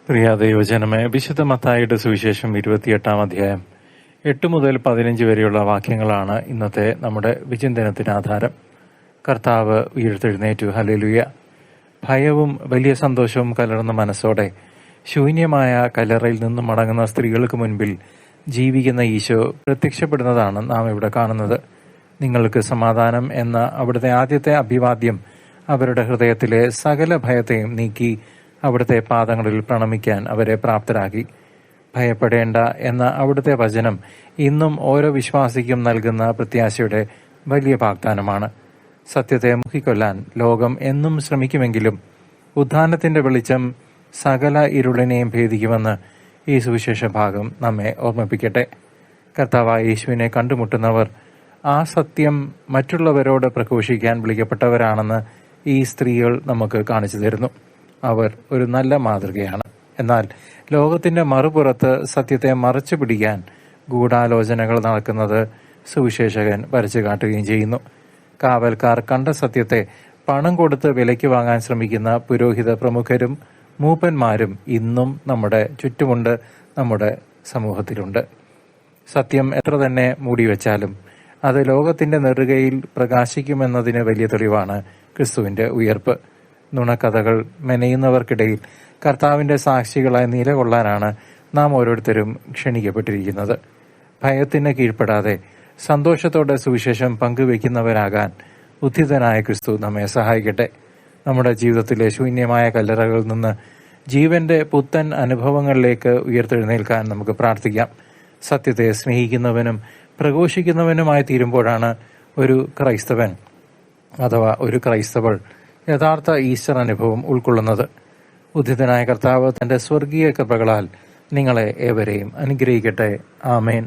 പ്രിയ ദൈവജനമേ, വിശുദ്ധ മത്തായിയുടെ സുവിശേഷം 28 അധ്യായം 8 മുതൽ 15 വരെയുള്ള വാക്യങ്ങളാണ് ഇന്നത്തെ നമ്മുടെ വിചിന്തനത്തിന് ആധാരം. കർത്താവ് ഉയർത്തെഴുന്നേറ്റു, ഹല്ലേലൂയ. ഭയവും വലിയ സന്തോഷവും കലർന്ന മനസ്സോടെ ശൂന്യമായ കല്ലറയിൽ നിന്നും മടങ്ങുന്ന സ്ത്രീകൾക്ക് മുൻപിൽ ജീവിക്കുന്ന ഈശോ പ്രത്യക്ഷപ്പെടുന്നതാണ് നാം ഇവിടെ കാണുന്നത്. നിങ്ങൾക്ക് സമാധാനം എന്ന അവിടുത്തെ ആദ്യത്തെ അഭിവാദ്യം അവരുടെ ഹൃദയത്തിലെ സകല ഭയത്തെയും നീക്കി അവിടുത്തെ പാദങ്ങളിൽ പ്രണമിക്കാൻ അവരെ പ്രാപ്തരാക്കി. ഭയപ്പെടേണ്ട എന്ന അവിടുത്തെ വചനം ഇന്നും ഓരോ വിശ്വാസിക്കും നൽകുന്ന പ്രത്യാശയുടെ വലിയ വാഗ്ദാനമാണ്. സത്യത്തെ മുക്കിക്കൊല്ലാൻ ലോകം എന്നും ശ്രമിക്കുമെങ്കിലും ഉത്ഥാനത്തിന്റെ വെളിച്ചം സകല ഇരുളിനെയും ഭേദിക്കുമെന്ന് ഈ സുവിശേഷ ഭാഗം നമ്മെ ഓർമ്മിപ്പിക്കട്ടെ. കർത്താവായ യേശുവിനെ കണ്ടുമുട്ടുന്നവർ ആ സത്യം മറ്റുള്ളവരോട് പ്രഘോഷിക്കാൻ വിളിക്കപ്പെട്ടവരാണെന്ന് ഈ സ്ത്രീകൾ നമുക്ക് കാണിച്ചു തരുന്നു. അവർ ഒരു നല്ല മാതൃകയാണ്. എന്നാൽ ലോകത്തിന്റെ മറുപുറത്ത് സത്യത്തെ മറച്ചു പിടിക്കാൻ ഗൂഢാലോചനകൾ നടക്കുന്നത് സുവിശേഷകൻ വരച്ചു കാട്ടുകയും ചെയ്യുന്നു. കാവൽക്കാർ കണ്ട സത്യത്തെ പണം കൊടുത്ത് വിലയ്ക്ക് വാങ്ങാൻ ശ്രമിക്കുന്ന പുരോഹിത പ്രമുഖരും മൂപ്പന്മാരും ഇന്നും നമ്മുടെ ചുറ്റുമുണ്ട്, നമ്മുടെ സമൂഹത്തിലുണ്ട്. സത്യം എത്ര തന്നെ മൂടിവെച്ചാലും അത് ലോകത്തിന്റെ നെറുകയിൽ പ്രകാശിക്കുമെന്നതിന് വലിയ തെളിവാണ് ക്രിസ്തുവിന്റെ ഉയർപ്പ്. നുണക്കഥകൾ മെനയുന്നവർക്കിടയിൽ കർത്താവിന്റെ സാക്ഷികളായി നിലകൊള്ളാനാണ് നാം ഓരോരുത്തരും ക്ഷണിക്കപ്പെട്ടിരിക്കുന്നത്. ഭയത്തിന് കീഴ്പ്പെടാതെ സന്തോഷത്തോടെ സുവിശേഷം പങ്കുവെക്കുന്നവരാകാൻ ഉദ്ധിതനായ ക്രിസ്തു നമ്മെ സഹായിക്കട്ടെ. നമ്മുടെ ജീവിതത്തിലെ ശൂന്യമായ കല്ലറകളിൽ നിന്ന് ജീവന്റെ പുത്തൻ അനുഭവങ്ങളിലേക്ക് ഉയർത്തെഴുന്നേൽക്കാൻ നമുക്ക് പ്രാർത്ഥിക്കാം. സത്യത്തെ സ്നേഹിക്കുന്നവനും പ്രഘോഷിക്കുന്നവനുമായി തീരുമ്പോഴാണ് ഒരു ക്രൈസ്തവൻ അഥവാ ഒരു ക്രൈസ്തവൾ യഥാർത്ഥ ഈസ്റ്റർ അനുഭവം ഉൾക്കൊള്ളുന്നത്. ഉദ്ധിതനായ കർത്താവ് തന്റെ സ്വർഗീയ കൃപകളാൽ നിങ്ങളെ ഏവരെയും അനുഗ്രഹിക്കട്ടെ. ആമേൻ.